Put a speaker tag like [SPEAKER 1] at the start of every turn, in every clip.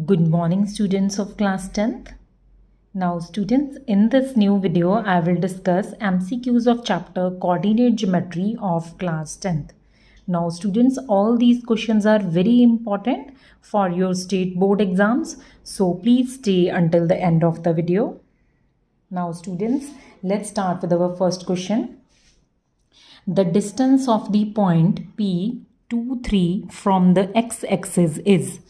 [SPEAKER 1] Good morning, students of class 10th. Now students, in this new video I will discuss MCQs of chapter coordinate geometry of class 10th. Now students, all these questions are very important for your state board exams, so please stay until the end of the video. Now students, let's start with our first question. The distance of the point P23 from the x-axis is.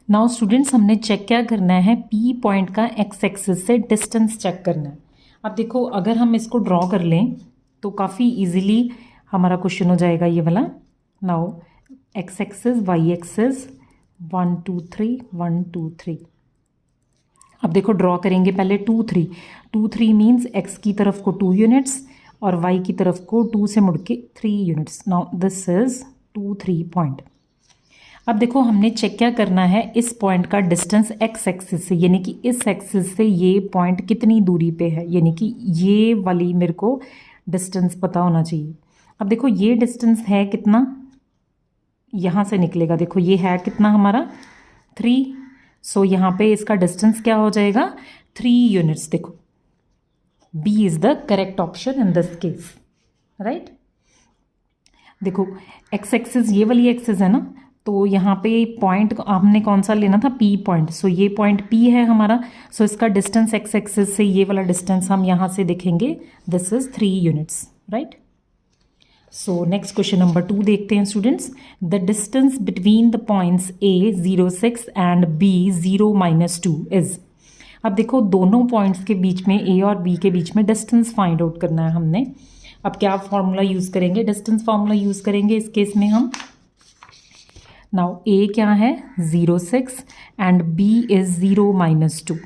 [SPEAKER 1] Now students, हमने check क्या करना है, P point का x axis से distance check करना है. अब देखो, अगर हम इसको ड्रॉ कर लें तो काफ़ी इजीली हमारा क्वेश्चन हो जाएगा ये वाला. Now X axis, Y axis, 1 2 3 1 2 3. अब देखो ड्रॉ करेंगे पहले 2 3. 2 3 मीन्स एक्स की तरफ को 2 यूनिट्स और वाई की तरफ को 2 से मुड़ के 3 units. Now this is 2 3 point. अब देखो, हमने चेक क्या करना है, इस पॉइंट का डिस्टेंस एक्स एक्सिस से, यानी कि इस एक्सिस से ये पॉइंट कितनी दूरी पे है, यानी कि ये वाली मेरे को डिस्टेंस पता होना चाहिए. अब देखो ये डिस्टेंस है कितना, यहाँ से निकलेगा. देखो ये है कितना हमारा 3. सो यहाँ पे इसका डिस्टेंस क्या हो जाएगा, 3 यूनिट्स. देखो B is the correct option in this case, right. देखो एक्स एक्सिस ये वाली एक्सिस है ना, तो यहाँ पे पॉइंट हमने कौन सा लेना था, पी पॉइंट. सो ये पॉइंट पी है हमारा. सो इसका डिस्टेंस एक्स एक्सिस से ये वाला डिस्टेंस हम यहाँ से देखेंगे, this is 3 units, right. So next question number 2 देखते हैं students. The distance between the points A 0 6 and B 0 -2 is. अब देखो दोनों पॉइंट्स के बीच में, ए और बी के बीच में डिस्टेंस फाइंड आउट करना है हमने. अब क्या फॉर्मूला यूज़ करेंगे, डिस्टेंस फार्मूला यूज़ करेंगे इस केस में हम. नाउ ए क्या है 0 6 एंड बी इज 0 -2.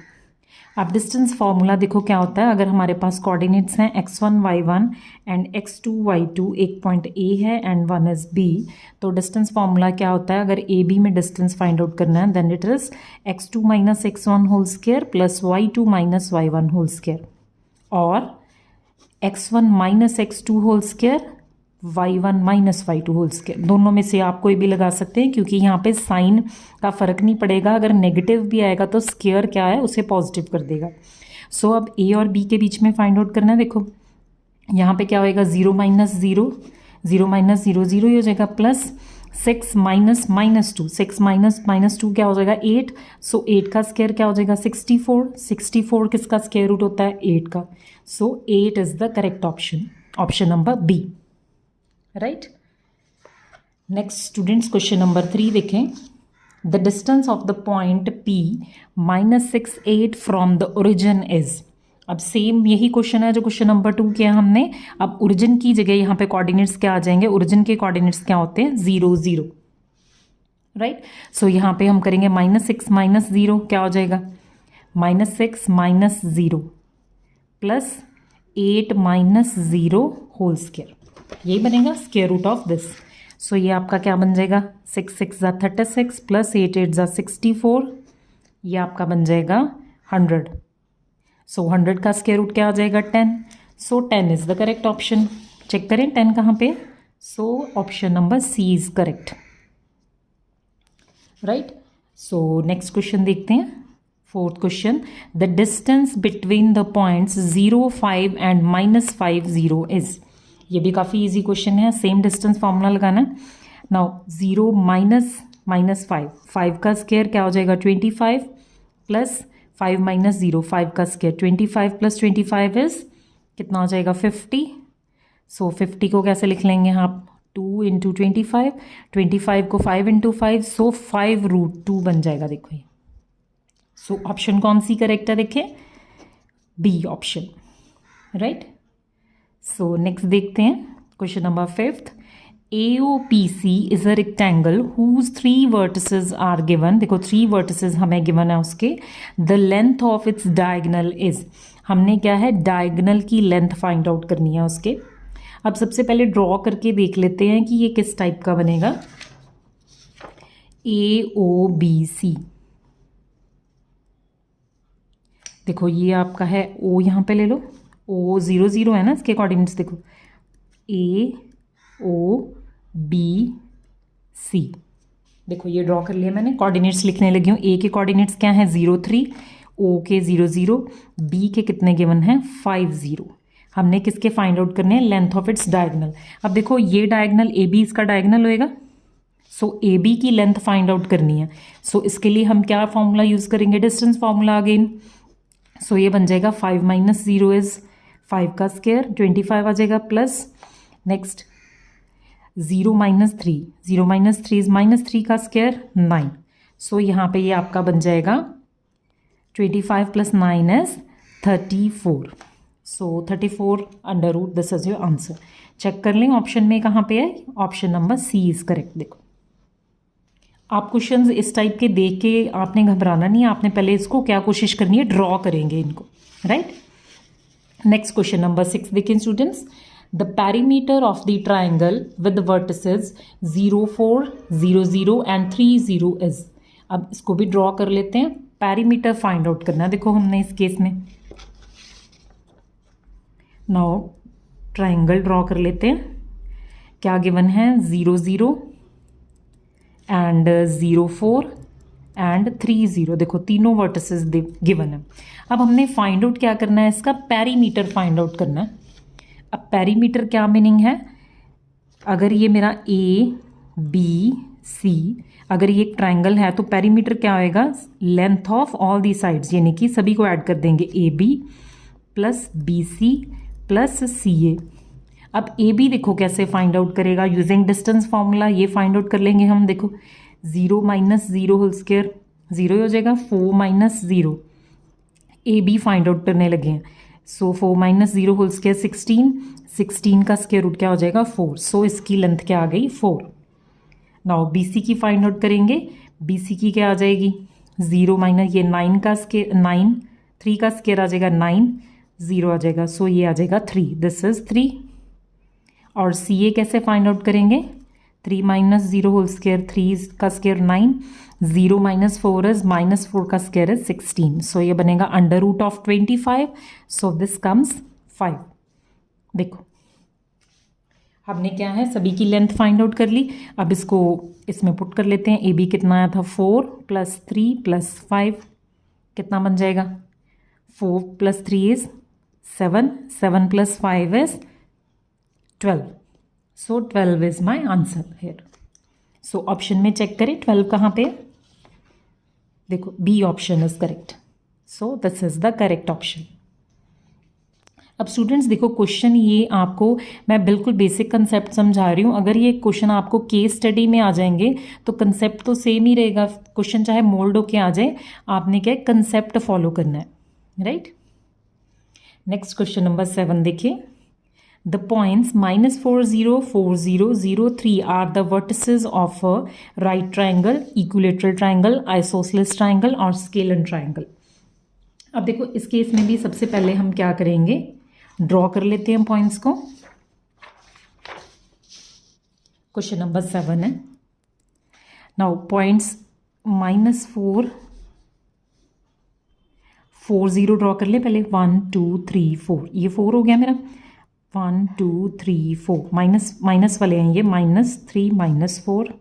[SPEAKER 1] अब डिस्टेंस फार्मूला देखो क्या होता है, अगर हमारे पास कोऑर्डिनेट्स हैं x1 y1 and x2 y2, एक पॉइंट ए है एंड 1 इज बी, तो डिस्टेंस फार्मूला क्या होता है, अगर ए बी में डिस्टेंस फाइंड आउट करना है, then it is x2 - x1 whole square plus y2 - y1 whole square, और x1 - x2 whole square, y1 - y2 whole square. दोनों में से आप कोई भी लगा सकते हैं, क्योंकि यहाँ पे साइन का फ़र्क नहीं पड़ेगा. अगर नेगेटिव भी आएगा तो स्क्वायर क्या है, उसे पॉजिटिव कर देगा. सो अब ए और बी के बीच में फाइंड आउट करना है. देखो यहाँ पे क्या होएगा, 0 - 0, 0 - 0 0 ही हो जाएगा, प्लस 6 - -2, 6 - -2 क्या हो जाएगा, 8. सो 8 का स्क्वायर क्या हो जाएगा, 64. 64 किसका स्क्वायर रूट होता है, 8 का. So 8 is the correct option, option number B, right. Next students, question number 3 देखें. The distance of the point P -68 from the origin is. अब सेम यही क्वेश्चन है जो क्वेश्चन नंबर 2 किया हमने. अब ओरिजिन की जगह यहाँ पे कोऑर्डिनेट्स क्या आ जाएंगे, ओरिजिन के कोऑर्डिनेट्स क्या होते हैं, 0 0, राइट. सो यहाँ पे हम करेंगे -6 - 0 क्या हो जाएगा, -6 - 0 प्लस 8 - 0 होल स्क्वायर. यही बनेगा स्क्वायर रूट ऑफ दिस. सो ये आपका क्या बन जाएगा, 6 6 ज़ा 36 प्लस 8 8 ज़ा 64. ये आपका बन जाएगा 100. सो 100 का स्क्वायर रूट क्या आ जाएगा, 10. So 10 is the correct option. Check करें 10 कहाँ पे. So option number C is correct, right. So next question देखते हैं. 4th question. The distance between the points 0 5 and -5 0 is. ये भी काफ़ी इजी क्वेश्चन है, सेम डिस्टेंस फार्मूला लगाना है. नाउ 0 -5, 5 का स्क्वायर क्या हो जाएगा, 25 प्लस 5 - 0, 5 का स्क्वायर 25 प्लस 25 इज कितना हो जाएगा, 50. सो 50 को कैसे लिख लेंगे आप, 2 × 25, 25 को 5 × 5, सो 5√2 बन जाएगा. देखो ये. सो ऑप्शन कौन सी करेक्ट है, देखें B option, right. So next देखते हैं question number 5th. AOPC is a rectangle whose 3 vertices are given. देखो 3 वर्टिसेस हमें गिवन है उसके. The length of its diagonal is. हमने क्या है, डायगनल की लेंथ फाइंड आउट करनी है उसके. अब सबसे पहले ड्रॉ करके देख लेते हैं कि ये किस टाइप का बनेगा. AOBC, देखो ये आपका है O, यहाँ पे ले लो, O 0 0 है ना इसके कोऑर्डिनेट्स. देखो AOBC, देखो ये ड्रॉ कर लिया मैंने, कोऑर्डिनेट्स लिखने लगी हूँ। ए के कोऑर्डिनेट्स क्या हैं 0 3, ओ के 0 0, बी के कितने गिवन हैं 5 0। हमने किसके फाइंड आउट करने हैं, लेंथ ऑफ इट्स डायगनल। अब देखो ये डायगनल ए बी इसका डायगनल होएगा, सो ए बी की लेंथ फाइंड आउट करनी है। सो इसके लिए हम क्या फॉर्मूला यूज़ करेंगे, डिस्टेंस फॉर्मूला अगेन। सो ये बन जाएगा 5 - 0 इज 5 का स्क्वायर 25 आ जाएगा, प्लस नेक्स्ट 0 - 3, 0 - 3 इज -3 का स्क्वायर 9। सो यहाँ पे ये आपका बन जाएगा 25 + 9 is 34। So 34 under root, this is your answer. चेक कर लें ऑप्शन में कहाँ पे है, option number C is correct. देखो आप क्वेश्चंस इस टाइप के देख के आपने घबराना नहीं है, आपने पहले इसको क्या कोशिश करनी है, ड्रॉ करेंगे इनको, राइट। नेक्स्ट क्वेश्चन नंबर 6 देखें students. The perimeter of the triangle with vertices 0 4 0 0 and 3 0 is. अब इसको भी ड्रॉ कर लेते हैं, पैरीमीटर फाइंड आउट करना है। देखो हमने इस केस में नाउ ट्राइंगल ड्रॉ कर लेते हैं। क्या गिवन है 0 0 एंड 0 4 एंड 3 0। देखो तीनों वर्टिसेस गिवन है। अब हमने फाइंड आउट क्या करना है, इसका पैरीमीटर फाइंड आउट करना है। अब पैरीमीटर क्या मीनिंग है, अगर ये मेरा ए बी सी, अगर ये एक ट्राइंगल है तो पैरीमीटर क्या होएगा, length of all the sides, यानी कि सभी को ऐड कर देंगे, A B plus B C plus C A. अब ए बी देखो कैसे फाइंड आउट करेगा, यूजिंग डिस्टेंस फार्मूला ये फाइंड आउट कर लेंगे हम। देखो 0 - 0 होल स्क्वायर 0 हो जाएगा, 4 - 0 ए बी फाइंड आउट करने लगे हैं। सो 4 - 0 होल स्क्वायर 16, 16 का स्क्वायर रूट क्या हो जाएगा 4। सो इसकी लेंथ क्या आ गई 4। नाउ बी सी की फाइंड आउट करेंगे, बी सी की क्या आ जाएगी 0 - ये 9 का स्क्वायर 9, 3 का स्क्वायर आ जाएगा 9, 0 आ जाएगा, सो ये आ जाएगा 3, दिस इज 3। और सी ए कैसे फाइंड आउट करेंगे, 3 - 0 होल स्क्वायर 3 का स्क्वायर 9, 0 - 4 इज -4 का स्क्वायर इज 16। सो ये बनेगा under root of 25, so this comes 5। देखो हमने क्या है, सभी की लेंथ फाइंड आउट कर ली। अब इसको इसमें पुट कर लेते हैं। ए बी कितना आया था 4 + 3 + 5 कितना बन जाएगा, 4 + 3 is 7, 7 + 5 is 12। So 12 is my answer here. So option में चेक करें 12 कहाँ पे, देखो B option is correct. So this is the correct option. अब स्टूडेंट्स देखो क्वेश्चन ये आपको मैं बिल्कुल बेसिक कंसेप्ट समझा रही हूँ। अगर ये क्वेश्चन आपको केस स्टडी में आ जाएंगे तो कंसेप्ट तो सेम ही रहेगा, क्वेश्चन चाहे मोल्ड होके आ जाए, आपने क्या कंसेप्ट फॉलो करना है, राइट। नेक्स्ट क्वेश्चन नंबर 7 देखिए। The points -4 0 4 0 0 3 are the vertices of a right triangle, equilateral triangle, isosceles triangle और scalar triangle। अब देखो इस केस में भी सबसे पहले हम क्या करेंगे, ड्रॉ कर लेते हैं पॉइंट्स को। क्वेश्चन नंबर 7 है। नाउ पॉइंट्स -4 4 0 ड्रॉ कर ले पहले, 1 2 3 4, ये 4 हो गया मेरा, 1 2 3 4, माइनस वाले हैं ये, -3 -4।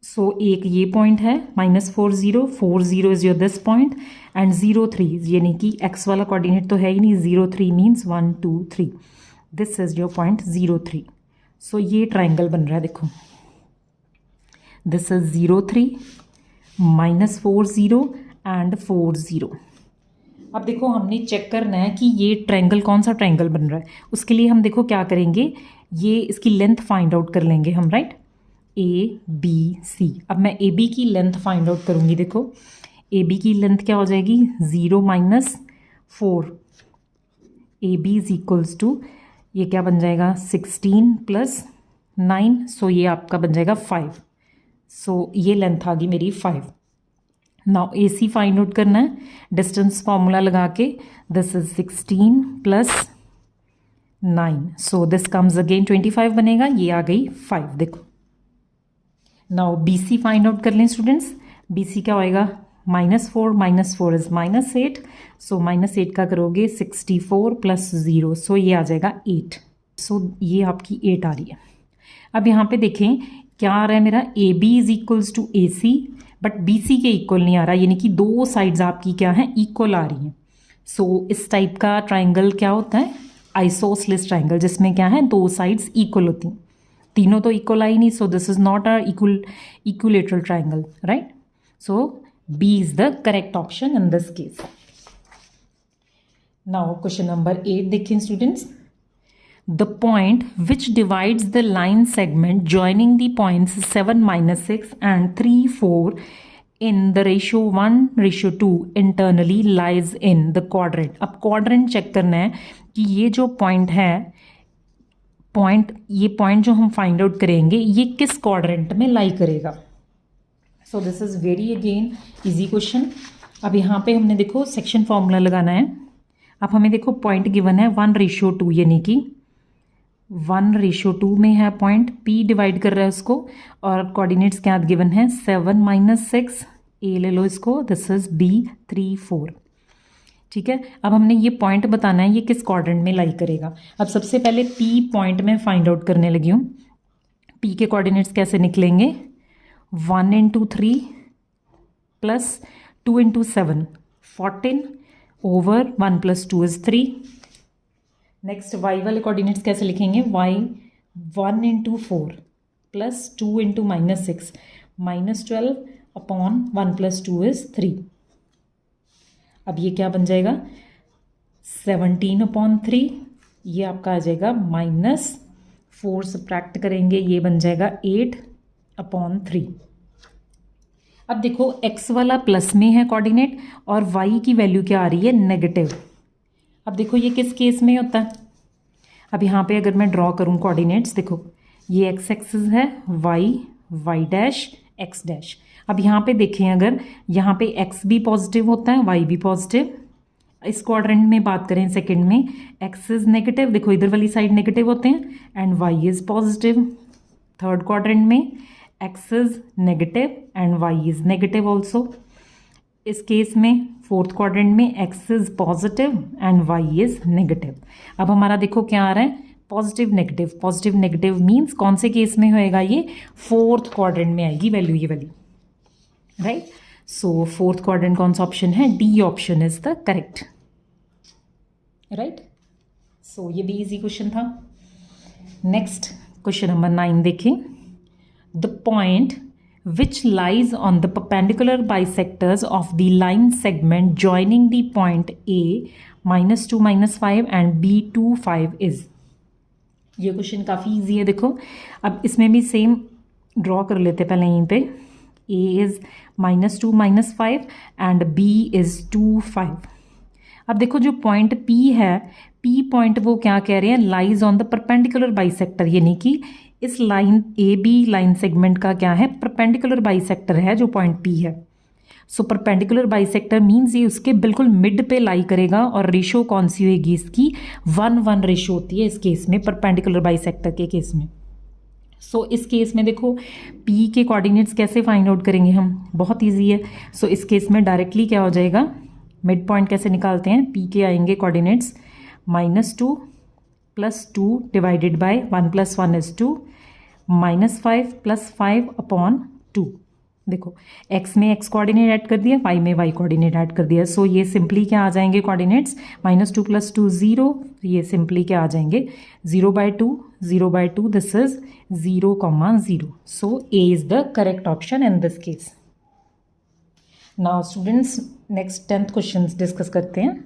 [SPEAKER 1] सो एक ये पॉइंट है -4 0 4 0 is your this point and 0 3, यानी कि एक्स वाला कोऑर्डिनेट तो है ही नहीं, 0 3 means 1 2 3, this is your point 0 3। सो ये ट्राइंगल बन रहा है, देखो दिस इज 0 3 -4 0 एंड 4 0। अब देखो हमने चेक करना है कि ये ट्रायंगल कौन सा ट्रायंगल बन रहा है। उसके लिए हम देखो क्या करेंगे, ये इसकी लेंथ फाइंड आउट कर लेंगे हम, राइट, ए बी सी। अब मैं ए बी की लेंथ फाइंड आउट करूँगी। देखो ए बी की लेंथ क्या हो जाएगी 0 - 4, A B is equals to ये क्या बन जाएगा 16 + 9, सो ये आपका बन जाएगा 5। सो ये लेंथ आ गई मेरी 5। Now A C find out करना है, डिस्टेंस फॉर्मूला लगा के, this is 16 + 9, so this comes again 25 बनेगा, ये आ गई 5। देखो now B C find out कर लें स्टूडेंट्स। बी सी क्या होएगा -4 -4 इज -8, सो -8 का करोगे 64 + 0, सो ये आ जाएगा 8। सो ये आपकी 8 आ रही है। अब यहाँ पे देखें क्या आ रहा है मेरा, A B is equals to A C, but B C के इक्वल नहीं आ रहा, यानी कि दो साइड्स आपकी क्या है, इक्वल आ रही हैं। सो इस टाइप का ट्राइंगल क्या होता है, आइसोसेलेस ट्राइंगल, जिसमें क्या है दो साइड्स इक्वल होती हैं। तीनों तो इक्वल आई नहीं, so this is not a equilateral triangle, right. So B is the correct option in this case. Now question number 8 देखिए students, the point which divides the line segment joining the points 7, -6 and 3, 4 in the ratio 1:2 internally lies in the quadrant। अब quadrant check करना है कि ये जो point है, ये point जो हम फाइंड आउट करेंगे ये किस क्वाड्रेंट में लाई करेगा। सो this is very again easy question. अब यहाँ पे हमने देखो सेक्शन फॉर्मूला लगाना है। अब हमें देखो पॉइंट गिवन है 1:2, यानी कि 1:2 में है पॉइंट, P डिवाइड कर रहा है उसको, और कोऑर्डिनेट्स क्या गिवन है 7, -6, A ले लो इसको, दिस इज B 3, 4। ठीक है, अब हमने ये पॉइंट बताना है ये किस क्वाड्रेंट में लाई करेगा। अब सबसे पहले P पॉइंट में फाइंड आउट करने लगी हूँ। P के कोऑर्डिनेट्स कैसे निकलेंगे, 1 × 3 + 2 × 7 14 ओवर 1 + 2 इज 3। नेक्स्ट y वाले कोऑर्डिनेट्स कैसे लिखेंगे, y 1 × 4 + 2 × -6 -12 अपॉन 1 + 2 इज 3। अब ये क्या बन जाएगा 17/3, ये आपका आ जाएगा -4 सब्ट्रैक्ट करेंगे, ये बन जाएगा 8/3। अब देखो x वाला प्लस में है कोऑर्डिनेट और y की वैल्यू क्या आ रही है, नेगेटिव। अब देखो ये किस केस में होता है। अब यहाँ पे अगर मैं ड्रॉ करूँ कोऑर्डिनेट्स, देखो ये x एक्सिस है, y डैश x डैश। अब यहाँ पे देखें, अगर यहाँ पे x भी पॉजिटिव होता है, y भी पॉजिटिव। इस क्वाड्रेंट में बात करें सेकंड में, x इज नेगेटिव, देखो इधर वाली साइड नेगेटिव होते हैं, and y is positive. Third quadrant में x is negative and y is negative also. इस केस में फोर्थ क्वाड्रेंट में x is positive and y is negative. अब हमारा देखो क्या आ रहा है, positive negative, positive negative means कौन से केस में होएगा, ये फोर्थ क्वाड्रेंट में आएगी वैल्यू ये वाली, राइट। सो फोर्थ क्वाड्रेंट कौन सा ऑप्शन है, D option is the correct, right. So ये भी इजी क्वेश्चन था। नेक्स्ट क्वेश्चन नंबर 9 देखें, the point which lies on the perpendicular bisectors of the line segment joining the point A -2, -5 and B 2, 5 is। ये question काफ़ी easy है। देखो अब इसमें भी सेम ड्रॉ कर लेते पहले यहीं पे, A is -2, -5 and B is 2, 5। अब देखो जो पॉइंट P है, P पॉइंट वो क्या कह रहे हैं, lies on the perpendicular bisector, यानी कि इस line A B line segment का क्या है, परपेंडिकुलर बाइसेक्टर है जो पॉइंट P है। सो परपेंडिकुलर बाइसेक्टर मीन्स ये उसके बिल्कुल मिड पे लाई करेगा, और रेशो कौन सी होगी इसकी, 1:1 रेशो होती है इस केस में, परपेंडिकुलर बाइसेक्टर के केस में। सो इस केस में देखो P के कोऑर्डिनेट्स कैसे फाइंड आउट करेंगे हम, बहुत ईजी है। सो इस केस में डायरेक्टली क्या हो जाएगा, मिड पॉइंट कैसे निकालते हैं, P के आएंगे कोऑर्डिनेट्स -2 + 2 डिवाइडेड बाय 1 + 1 इज 2, -5 + 5/2। देखो x में x कोऑर्डिनेट ऐड कर दिया, y में y कोऑर्डिनेट ऐड कर दिया। सो ये सिंपली क्या आ जाएंगे कोऑर्डिनेट्स, -2 + 2 0, ये सिंपली क्या आ जाएंगे 0/2, 0/2, this is 0,0। So A is the correct option in this case. Now students next 10th question discuss करते हैं।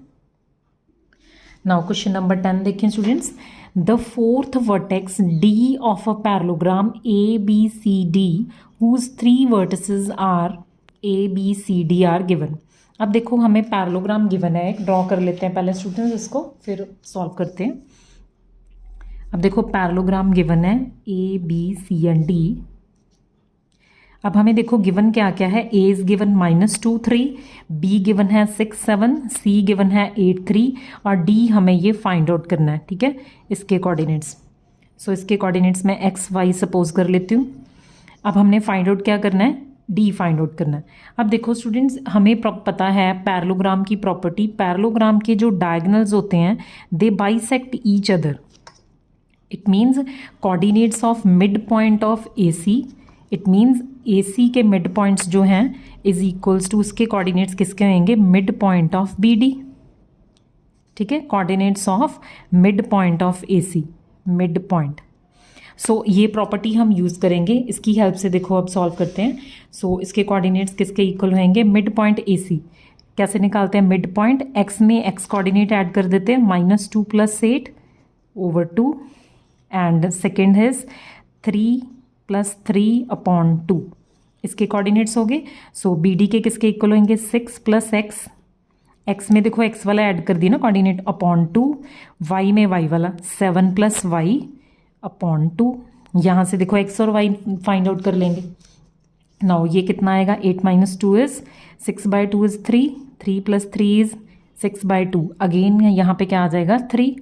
[SPEAKER 1] नाउ क्वेश्चन नंबर 10 देखें students, the fourth vertex D of a parallelogram ABCD whose 3 vertices are ABCD are given। अब देखो हमें parallelogram given है, एक draw कर लेते हैं पहले स्टूडेंट्स इसको, फिर सॉल्व करते हैं। अब देखो पैरेललोग्राम गिवन है ABC and D। अब हमें देखो गिवन क्या क्या है, A is given -2, 3, B given है 6, 7, C गिवन है 8, 3 और D हमें ये फाइंड आउट करना है, ठीक है, इसके कोऑर्डिनेट्स। सो इसके कोऑर्डिनेट्स में x y सपोज कर लेती हूँ। अब हमने फाइंड आउट क्या करना है, D फाइंड आउट करना है। अब देखो स्टूडेंट्स हमें पता है पैरेललोग्राम की प्रॉपर्टी, पैरेललोग्राम के जो डायगोनल्स होते हैं they bisect each other. It means coordinates of mid point of A C, it means A C के मिड पॉइंट्स जो हैं इज इक्वल्स टू उसके कोऑर्डिनेट्स किसके होंगे, mid point of B D. ठीक है, coordinates of mid point of A C, mid point. So ये property हम यूज़ करेंगे, इसकी हेल्प से देखो अब सॉल्व करते हैं। सो इसके कोऑर्डिनेट्स किसके इक्वल होंगे, मिड पॉइंट ए सी। कैसे निकालते हैं मिड पॉइंट, एक्स में एक्स कोऑर्डिनेट ऐड कर देते हैं, -2 + 8 / 2 एंड सेकेंड इज 3 + 3/2 इसके कोऑर्डिनेट्स हो गए। सो बी डी के किसके इक्वल होंगे, 6 + x, एक्स में देखो एक्स वाला ऐड कर दिया ना कोऑर्डिनेट, /2, वाई में वाई वाला 7 + y/2। यहाँ से देखो एक्स और वाई फाइंड आउट कर लेंगे। नाउ ये कितना आएगा, 8 - 2 इज 6/2 इज 3, 3 + 3 इज 6/2। अगेन यहाँ पे क्या आ जाएगा 3,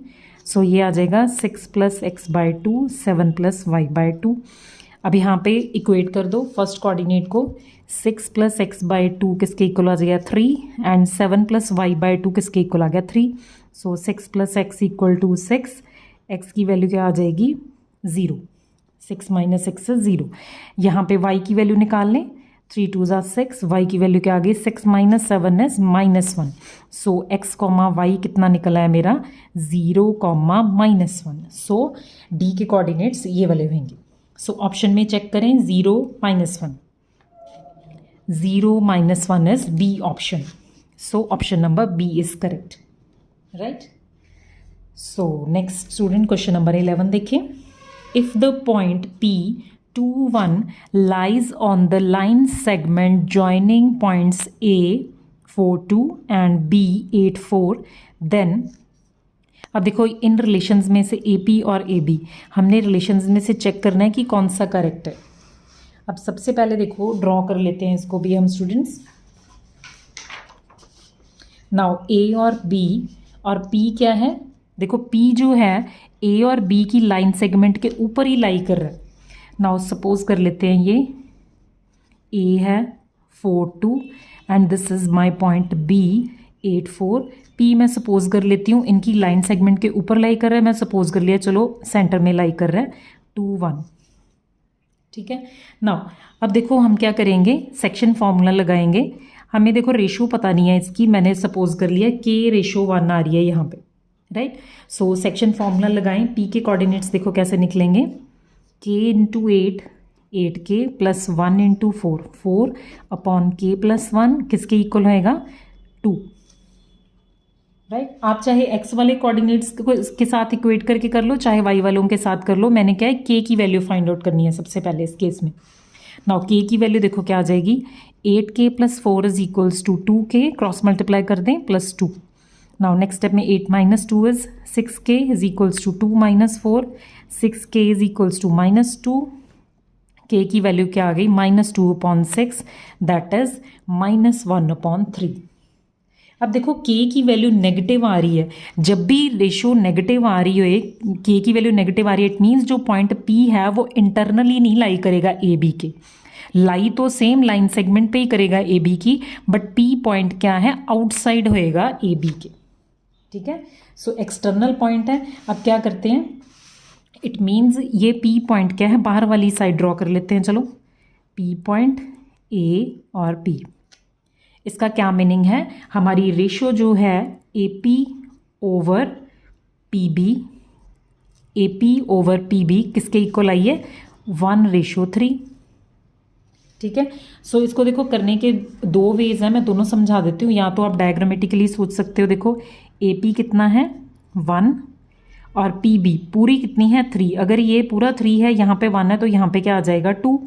[SPEAKER 1] सो ये आ जाएगा 6 + x/2 7 + y/2। अब यहाँ पे इक्वेट कर दो फर्स्ट कोऑर्डिनेट को, 6 + x/2 किसके इक्वल आ जाएगा 3 एंड 7 + y/2 किसके इक्वल आ गया 3। सो 6 + x = 6, x की वैल्यू क्या आ जाएगी 0, 6 - 6 is 0। यहाँ पे y की वैल्यू निकाल लें, 3 × 2 = 6, y की वैल्यू क्या आ गई 6 - 7 is -1। सो x, y कितना निकला है मेरा 0, -1। सो d के कोऑर्डिनेट्स ये वाले होंगे। सो ऑप्शन में चेक करें 0 - 1, 0 - 1 is B option. So option number B is correct, right. So next student question number 11 देखें। If the point P21 lies on the line segment joining points A42 and B84, then अब देखो इन relations में से AP और AB हमने relations में से check करना है कि कौन सा करेक्ट है। अब सबसे पहले देखो ड्रॉ कर लेते हैं इसको भी हम स्टूडेंट्स। नाउ A और B और P क्या है, देखो P जो है A और B की लाइन सेगमेंट के ऊपर ही लाई कर रहा है। नाउ सपोज कर लेते हैं ये A है 42 and this is my point B 84। P मैं सपोज कर लेती हूँ इनकी लाइन सेगमेंट के ऊपर लाई कर रहा है, मैं सपोज कर लिया चलो सेंटर में लाई कर रहा है 2 1। ठीक है, नाउ अब देखो हम क्या करेंगे, सेक्शन फॉर्मूला लगाएंगे। हमें देखो रेशो पता नहीं है इसकी, मैंने सपोज कर लिया K/1 आ रही है यहाँ पे, राइट। सो सेक्शन फॉर्मूला लगाएं, P के कोऑर्डिनेट्स देखो कैसे निकलेंगे, K × 8 8K + 1 × 4 4/K + 1 किसके इक्वल होएगा 2, राइट। आप चाहे x वाले कोऑर्डिनेट्स के साथ इक्वेट करके कर लो, चाहे y वालों के साथ कर लो। मैंने क्या है K की वैल्यू फाइंड आउट करनी है सबसे पहले इस केस में। नाउ K की वैल्यू देखो क्या आ जाएगी, 8K + 4 is equals to 2K, cross multiply कर दें +2। नाउ नेक्स्ट स्टेप में 8 - 2 is 6K is equals to 2 - 4, 6K is equals to -2। K की वैल्यू क्या आ गई -2/6, दैट इज -1/3। अब देखो K की वैल्यू नेगेटिव आ रही है, जब भी रेशो नेगेटिव आ रही है, K की वैल्यू नेगेटिव आ रही है, इट मीन्स जो पॉइंट P है वो इंटरनली नहीं लाई करेगा AB के, लाई तो सेम लाइन सेगमेंट पे ही करेगा AB की, बट P पॉइंट क्या है आउटसाइड होएगा AB के। ठीक है, सो एक्सटर्नल पॉइंट है। अब क्या करते हैं, इट मीन्स ये P पॉइंट क्या है बाहर वाली साइड ड्रॉ कर लेते हैं। चलो P पॉइंट A और P, इसका क्या मीनिंग है, हमारी रेशो जो है AP/PB किसके इक्वल आई है 1:3। ठीक है, सो इसको देखो करने के दो वेज हैं, मैं दोनों समझा देती हूँ। या तो आप डायग्रामेटिकली सोच सकते हो, देखो AP कितना है 1 और PB पूरी कितनी है 3। अगर ये पूरा 3 है, यहाँ पे 1 है, तो यहाँ पे क्या आ जाएगा 2।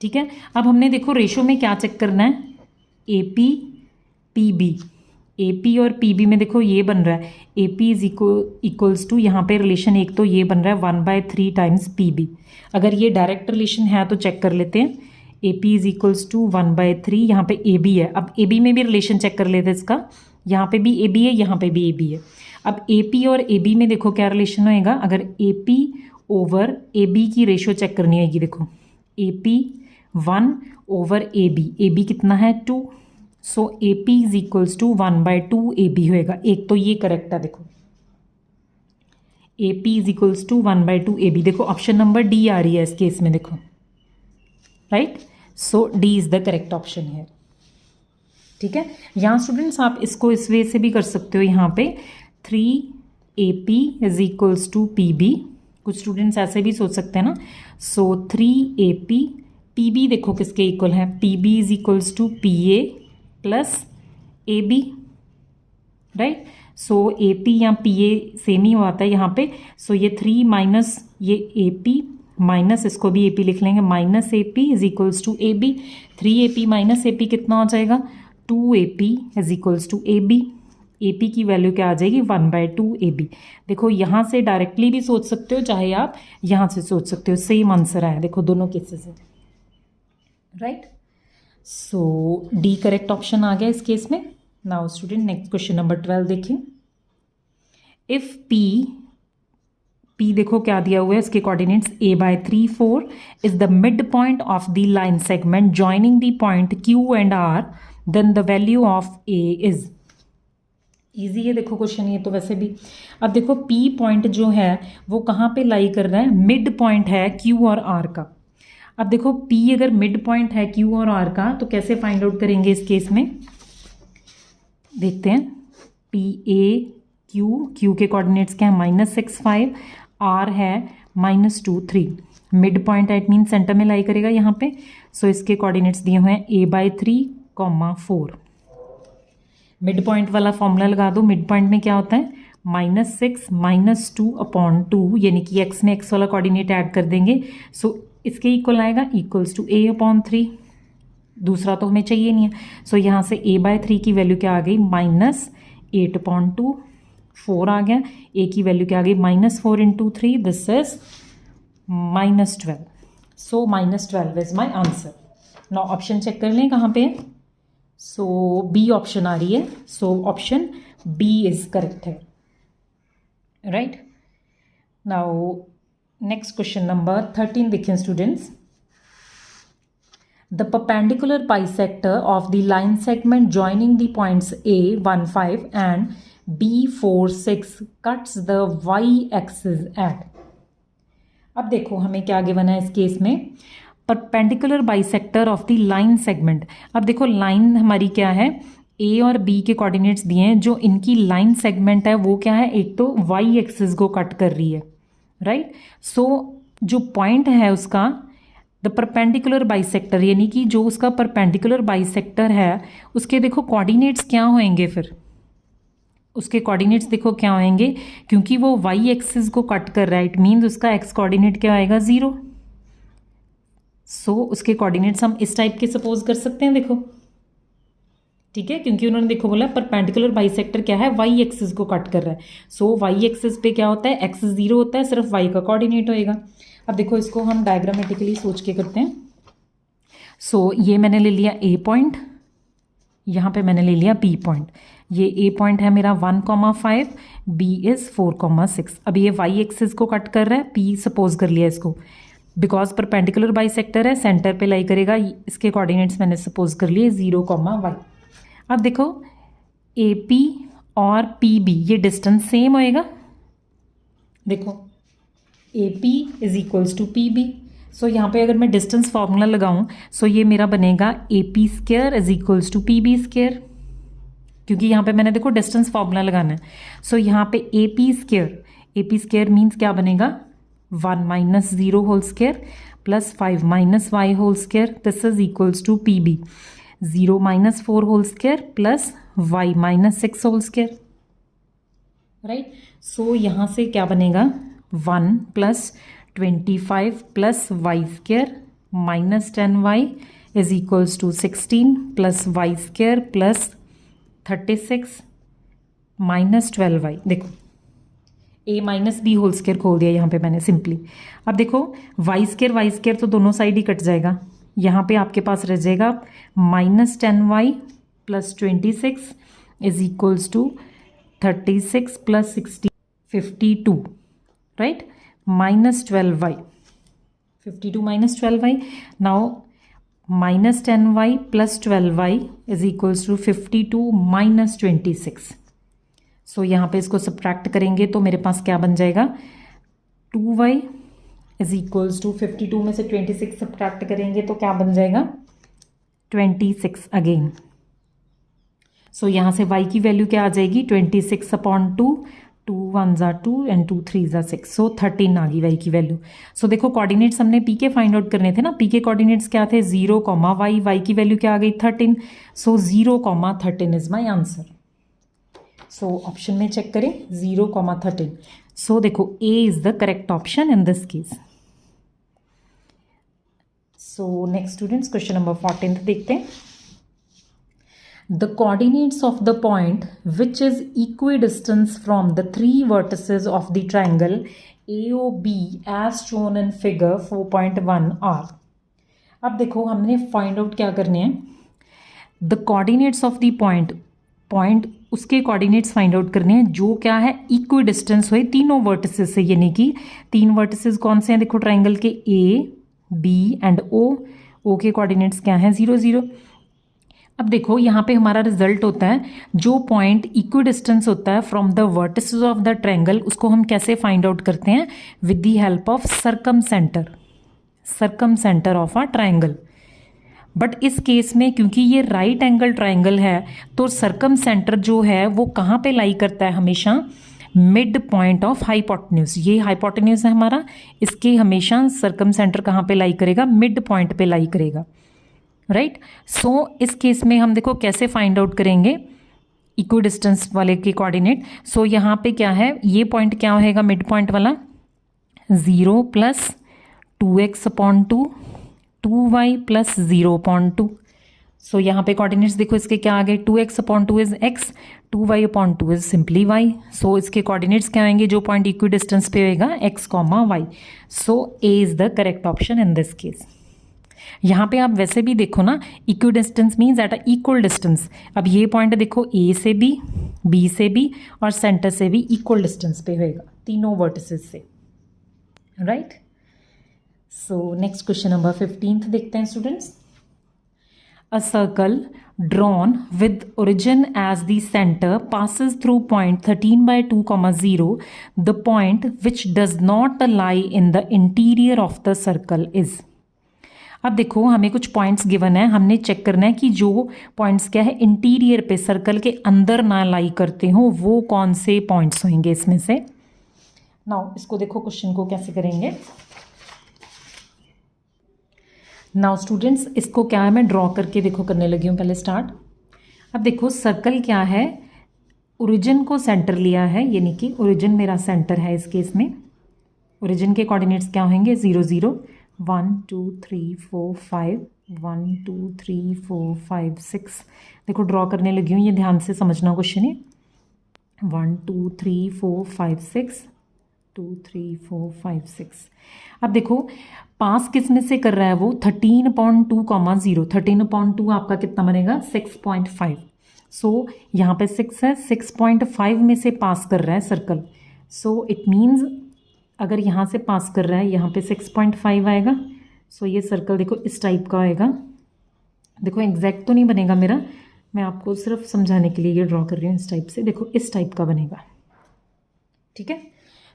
[SPEAKER 1] ठीक है, अब हमने देखो रेशो में क्या चेक करना है, AP और PB में देखो ये बन रहा है AP इज इक्वल्स टू, यहाँ पे रिलेशन एक तो ये बन रहा है 1/3 टाइम्स PB। अगर ये डायरेक्ट रिलेशन है तो चेक कर लेते हैं, AP इज इक्वल्स टू 1/3, यहाँ पे AB है। अब AB में भी रिलेशन चेक कर लेते हैं इसका, यहाँ पे भी AB है, यहाँ पे भी AB है। अब AP और AB में देखो क्या रिलेशन होएगा, अगर AP/AB की रेशो चेक करनी होगी, देखो AP 1/AB, AB कितना है 2, so AP is equals to 1/2 AB होएगा। एक तो ये करेक्ट है, देखो A P is equals to 1/2 A B. देखो ऑप्शन नंबर डी आ रही है इस केस में, देखो right. So D is the correct option है। ठीक है, यहाँ स्टूडेंट्स आप इसको इस वे से भी कर सकते हो, यहाँ पे 3AP is equals to PB। कुछ स्टूडेंट्स ऐसे भी सोच सकते हैं ना। सो 3AP, PB देखो किसके इक्वल है, PB is equals to PA plus AB, right. So AP या PA सेम ही आता है यहाँ पे। सो ये 3 माइनस ये AP माइनस, इसको भी AP लिख लेंगे, minus AP is equals to AB। 3AP minus AP कितना हो जाएगा, 2AP is equals to AB। AP की वैल्यू क्या आ जाएगी, 1/2 AB। देखो यहाँ से डायरेक्टली भी सोच सकते हो, चाहे आप यहाँ से सोच सकते हो, सेम आंसर आया देखो दोनों केसेस में, right. So D correct option आ गया इस केस में। Now student next question number 12 देखें। इफ P देखो क्या दिया हुआ है, इसके coordinates a/3 4 is the mid point of the line segment joining the point Q and R, then the value of A is. Easy है देखो क्वेश्चन ये तो वैसे भी। अब देखो P पॉइंट जो है वो कहाँ पे लाई कर रहा है, मिड पॉइंट है Q और R का। अब देखो P अगर मिड पॉइंट है Q और R का तो कैसे फाइंड आउट करेंगे इस केस में, देखते हैं। Q के कोऑर्डिनेट्स क्या है, -6 5, R है -2 3। मिड पॉइंट है, इट मीन सेंटर में लाई करेगा यहाँ पे। सो इसके कोऑर्डिनेट्स दिए हुए हैं a/3, 4। मिड पॉइंट वाला फॉर्मूला लगा दो। मिड पॉइंट में क्या होता है, -6 -2/2, यानी कि x में x वाला कोऑर्डिनेट ऐड कर देंगे। सो इसके इक्वल आएगा इक्वल्स टू a/3। दूसरा तो हमें चाहिए नहीं है। सो यहाँ से a/3 की वैल्यू क्या आ गई, -8/2। 4 आ गया, a की वैल्यू क्या आ गई, -4 × 3, this is -12। So -12 is my answer. Now option check कर लें कहाँ पे है। सो बी ऑप्शन आ रही है। So option B is correct है, right. Now next question number 13 देखें students. The perpendicular bisector of the line segment joining the points A 1 5 and B 4 6 cuts the y-axis at। अब देखो हमें क्या गिवन है इस केस में, perpendicular bisector of the line segment. अब देखो लाइन हमारी क्या है, A और B के कोऑर्डिनेट्स दिए हैं, जो इनकी लाइन सेगमेंट है वो क्या है, एक तो y एक्सिस को कट कर रही है, राइट। सो जो पॉइंट है उसका द परपेंडिकुलर बाइसेक्टर, यानी कि जो उसका परपेंडिकुलर बाइसेक्टर है उसके देखो कोऑर्डिनेट्स क्या होंगे, फिर उसके कोऑर्डिनेट्स देखो क्या होंगे, क्योंकि वो y एक्सिस को कट कर रहा है, इट मीन्स उसका x कोऑर्डिनेट क्या आएगा, 0। सो उसके कोऑर्डिनेट्स हम इस टाइप के सपोज कर सकते हैं, देखो ठीक है, क्योंकि उन्होंने देखो बोला परपेंडिकुलर बाइसेक्टर क्या है, y एक्सिस को कट कर रहा है। सो y एक्सिस पे क्या होता है, x 0 होता है, सिर्फ y का कोऑर्डिनेट होएगा। अब देखो इसको हम डायग्रामेटिकली सोच के करते हैं। सो ये मैंने ले लिया A पॉइंट, यहाँ पे मैंने ले लिया B पॉइंट। ये A पॉइंट है मेरा 1,5, B इज़ 4,6। अब ये y एक्सिस को कट कर रहा है, P सपोज कर लिया इसको, बिकॉज परपेंडिकुलर बाइसेक्टर है, सेंटर पे लाई करेगा। इसके कोऑर्डिनेट्स मैंने सपोज कर लिए 0,y। अब देखो AP और PB ये डिस्टेंस सेम होएगा, देखो AP is equals to PB। So यहाँ पे अगर मैं डिस्टेंस फार्मूला लगाऊं, सो ये मेरा बनेगा AP² is equals to PB², क्योंकि यहाँ पे मैंने देखो डिस्टेंस फार्मूला लगाना है। सो यहाँ पे AP² मीन्स क्या बनेगा, 1 - 0 whole square plus 5 - y whole square, this is equals to PB 0 - 4 whole square plus y - 6 whole square, right. So यहाँ से क्या बनेगा, 1 + 25 + y² - 10y is equals to 16 + y² + 36 - 12y। देखो a - b होल स्क्वायर खोल दिया यहाँ पे मैंने सिंपली। अब देखो y² तो दोनों साइड ही कट जाएगा, यहाँ पे आपके पास रह जाएगा -10y + 26 is equals to 36 + 16 52, right, -12y, 52 - 12y। Now -10y + 12y is equals to 52 - 26। So यहाँ पे इसको सब्ट्रैक्ट करेंगे तो मेरे पास क्या बन जाएगा, 2y इज इक्वल्स टू 52 में से 26 सब्ट्रैक्ट करेंगे तो क्या बन जाएगा, 26 अगेन। सो यहाँ से y की वैल्यू क्या आ जाएगी, 26/2, 2 1 ज़ा 2 एंड 2 3 ज़ा 6, सो 13 आ गई y की वैल्यू। सो देखो कोऑर्डिनेट्स हमने p के फाइंड आउट करने थे ना, p के कोऑर्डिनेट्स क्या थे, 0, y की वैल्यू क्या आ गई 13, सो 0, 13 is my answer. So option में चेक करें 0, 13, सो देखो a is the correct option in this case. So next students question number 14 देखते हैं। The coordinates of the point which is equidistant from the three vertices of the triangle AOB as shown in figure 4.1 are। अब देखो हमने find out क्या करने हैं, the coordinates of the point उसके coordinates find out करने हैं जो क्या है, इक्वी डिस्टेंस हुए तीनों वर्टिसेस से, यानी कि 3 वर्टिसेस कौन से हैं, देखो ट्राइंगल के A, B एंड O के कोऑर्डिनेट्स क्या हैं, 0 0। अब देखो यहाँ पे हमारा रिजल्ट होता है, जो पॉइंट इक्वी डिस्टेंस होता है from the vertices of the triangle, उसको हम कैसे फाइंड आउट करते हैं, with the help of circumcentre of a triangle. But इस केस में क्योंकि ये राइट एंगल ट्रायंगल है तो सर्कमसेंटर जो है वो कहाँ पे लाई करता है, हमेशा मिड पॉइंट ऑफ हाइपोटेन्यूज। ये हाइपोटेन्यूज है हमारा, इसके हमेशा सर्कमसेंटर कहाँ पे लाई करेगा, मिड पॉइंट पे लाई करेगा, राइट। सो इस केस में हम देखो कैसे फाइंड आउट करेंगे इक्वी डिस्टेंस वाले के कोऑर्डिनेट। सो यहाँ पे क्या है, ये पॉइंट क्या होएगा, मिड पॉइंट वाला 0 + 2x/2 2y + 0/2। सो यहाँ पे कोऑर्डिनेट्स देखो इसके क्या आ गए, 2x/2 is x, 2y/2 is simply y। सो इसके कोऑर्डिनेट्स क्या आएंगे, जो पॉइंट इक्वी डिस्टेंस पे होएगा x, y। So a is the correct option in this case. यहाँ पे आप वैसे भी देखो ना, equi distance means at a equal distance. अब ये पॉइंट देखो A से B से B और सेंटर से भी इक्वल डिस्टेंस पे होएगा, तीनों वर्टिसेस से, right. So next question number 15 देखते हैं students. A circle drawn with origin as the center passes through point 13/2, 0. The point which does not lie in the interior of the circle is। अब देखो हमें कुछ points given है, हमने check करना है कि जो पॉइंट्स क्या है, इंटीरियर पे सर्कल के अंदर ना लाई करते हो, वो कौन से पॉइंट्स होंगे इसमें से। नाउ इसको देखो क्वेश्चन को कैसे करेंगे। नाउ स्टूडेंट्स इसको क्या है, मैं ड्रॉ करके देखो करने लगी हूँ पहले स्टार्ट। अब देखो सर्कल क्या है, ओरिजिन को सेंटर लिया है, यानी कि ओरिजिन मेरा सेंटर है इस केस में। ओरिजिन के कोऑर्डिनेट्स क्या होंगे, 0 0 1 2 3 4 5 1 2 3 4 5 6। देखो ड्रॉ करने लगी हूँ, ये ध्यान से समझना क्वेश्चन है। 1 2 3 4 5 6 2 3 4 5 6। अब देखो पास किस में से कर रहा है वो, 13/2, 0। 13/2 आपका कितना बनेगा, 6.5। सो यहाँ पे 6 है, 6.5 में से पास कर रहा है सर्कल। सो इट मीन्स अगर यहाँ से पास कर रहा है, यहाँ पे 6.5 आएगा। सो ये सर्कल देखो इस टाइप का आएगा। देखो एग्जैक्ट तो नहीं बनेगा मेरा, मैं आपको सिर्फ समझाने के लिए ये ड्रॉ कर रही हूँ इस टाइप से। देखो इस टाइप का बनेगा, ठीक है।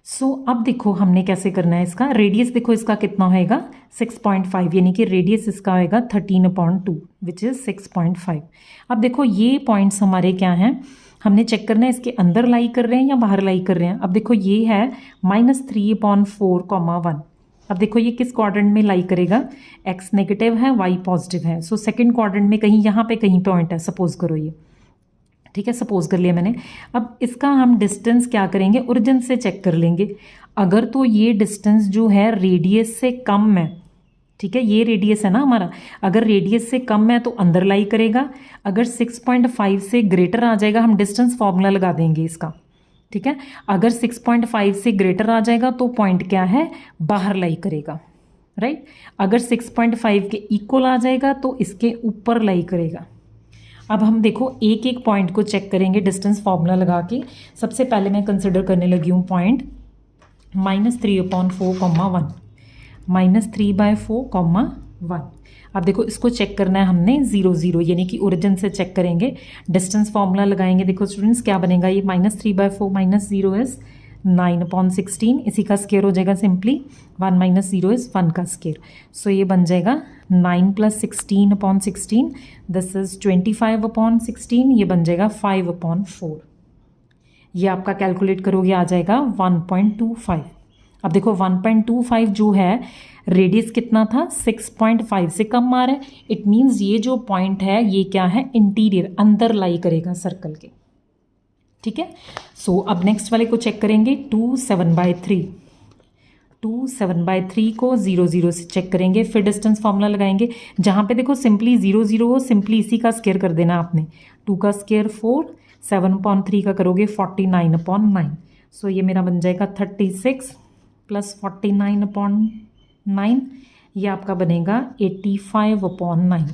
[SPEAKER 1] सो अब देखो हमने कैसे करना है इसका, रेडियस देखो इसका कितना होएगा, 6.5, यानी कि रेडियस इसका होएगा 13/2 विच इज़ 6.5। अब देखो ये पॉइंट्स हमारे क्या हैं, हमने चेक करना है इसके अंदर लाई कर रहे हैं या बाहर लाई कर रहे हैं। अब देखो ये है -3/4, 1। अब देखो ये किस क्वाड्रेंट में लाई करेगा, x नेगेटिव है, y पॉजिटिव है। सो सेकंड क्वाड्रेंट में कहीं यहाँ पे कहीं पॉइंट है, सपोज करो ये, ठीक है, सपोज कर लिया मैंने। अब इसका हम डिस्टेंस क्या करेंगे, ओरिजिन से चेक कर लेंगे। अगर तो ये डिस्टेंस जो है रेडियस से कम है, ठीक है, ये रेडियस है ना हमारा, अगर रेडियस से कम है तो अंदर लाई करेगा। अगर 6.5 से ग्रेटर आ जाएगा, हम डिस्टेंस फॉर्मूला लगा देंगे इसका, ठीक है। अगर 6.5 से ग्रेटर आ जाएगा तो पॉइंट क्या है, बाहर लाई करेगा, राइट। अगर 6.5 के इक्वल आ जाएगा तो इसके ऊपर लाई करेगा। अब हम देखो एक एक पॉइंट को चेक करेंगे डिस्टेंस फॉर्मूला लगा के। सबसे पहले मैं कंसिडर करने लगी हूँ पॉइंट -3/4, 1 -3/4, 1। अब देखो इसको चेक करना है हमने 0 0 यानी कि ओरिजिन से चेक करेंगे, डिस्टेंस फॉर्मूला लगाएंगे। देखो स्टूडेंट्स क्या बनेगा, ये -3/4 -0 इज 9/16, इसी का स्केयर हो जाएगा सिंपली 1 - 0 इज 1 का स्केयर। सो ये बन जाएगा 9 + 16/16, दिस इज 25/16, ये बन जाएगा 5/4। ये आपका कैलकुलेट करोगे आ जाएगा 1.25। अब देखो 1.25 जो है रेडियस कितना था 6.5 से कम आ रहा है, इट मीन्स ये जो पॉइंट है ये क्या है, इंटीरियर, अंदर लाई करेगा सर्कल के। ठीक है, सो अब नेक्स्ट वाले को चेक करेंगे 2 7/3। 2 7/3 को 0 0 से चेक करेंगे, फिर डिस्टेंस फॉर्मूला लगाएंगे। जहाँ पे देखो सिंपली 0 0 हो, सिंपली इसी का स्केयर कर देना आपने। 2 का स्केयर 4, 7/3 का करोगे 49/9। सो ये मेरा बन जाएगा 36 + 49/9, ये आपका बनेगा 85/9।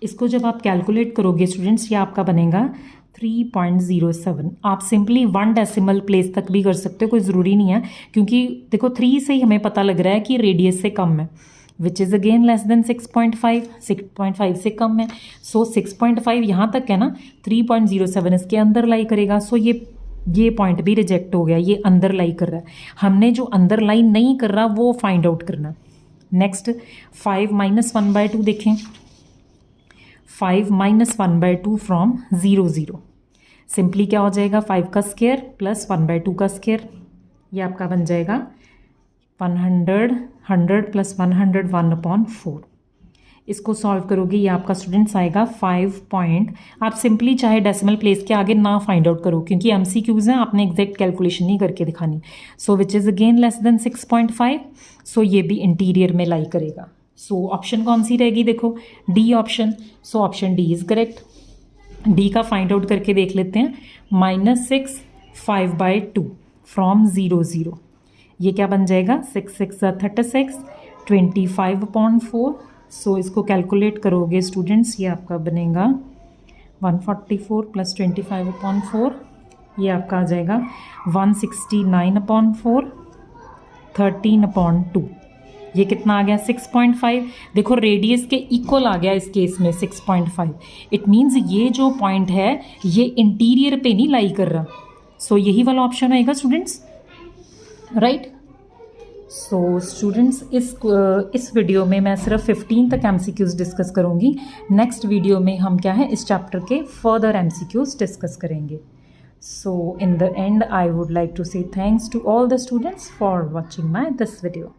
[SPEAKER 1] इसको जब आप कैलकुलेट करोगे स्टूडेंट्स, ये आपका बनेगा 3.07। आप सिंपली 1 डेसिमल प्लेस तक भी कर सकते हो, कोई ज़रूरी नहीं है, क्योंकि देखो 3 से ही हमें पता लग रहा है कि रेडियस से कम है, विच इज़ अगेन लेस देन 6.5, 6.5 से कम है। सो 6.5 यहाँ तक है ना, 3.07 इसके अंदर लाई करेगा। सो ये पॉइंट भी रिजेक्ट हो गया, ये अंदर लाई कर रहा है। हमने जो अंदर लाई नहीं कर रहा वो फाइंड आउट करना। नेक्स्ट 5 - 1/2 देखें, 5 - 1/2 फ्रॉम 0 0, सिंपली क्या हो जाएगा 5 का स्केयर + 1/2 का स्केयर, ये आपका बन जाएगा 100 + 100 1/4। इसको सॉल्व करोगे ये आपका स्टूडेंट्स आएगा 5 पॉइंट। आप सिंपली चाहे डेसिमल प्लेस के आगे ना फाइंड आउट करो, क्योंकि MCQs हैं, आपने एग्जैक्ट कैलकुलेशन नहीं करके दिखानी। So which is again less than 6.5, so ये भी इंटीरियर में लाई करेगा। सो ऑप्शन कौन सी रहेगी, देखो D option. So option D is correct. D का फाइंड आउट करके देख लेते हैं, -6 5/2 फ्रॉम 0 0, ये क्या बन जाएगा 6 6 36, 25/4। सो इसको कैलकुलेट करोगे स्टूडेंट्स, ये आपका बनेगा 144 + 25/4, ये आपका आ जाएगा 169/4, 13/2। ये कितना आ गया 6.5। देखो रेडियस के इक्वल आ गया इस केस में 6.5। इट मीन्स ये जो पॉइंट है ये इंटीरियर पे नहीं लाई कर रहा। सो यही वाला ऑप्शन आएगा स्टूडेंट्स, राइट। सो स्टूडेंट्स इस वीडियो में मैं सिर्फ 15 तक MCQs डिस्कस करूँगी। नेक्स्ट वीडियो में हम क्या है इस चैप्टर के फर्दर MCQs डिस्कस करेंगे। So in the end I would like to say thanks to all the students for watching my this video.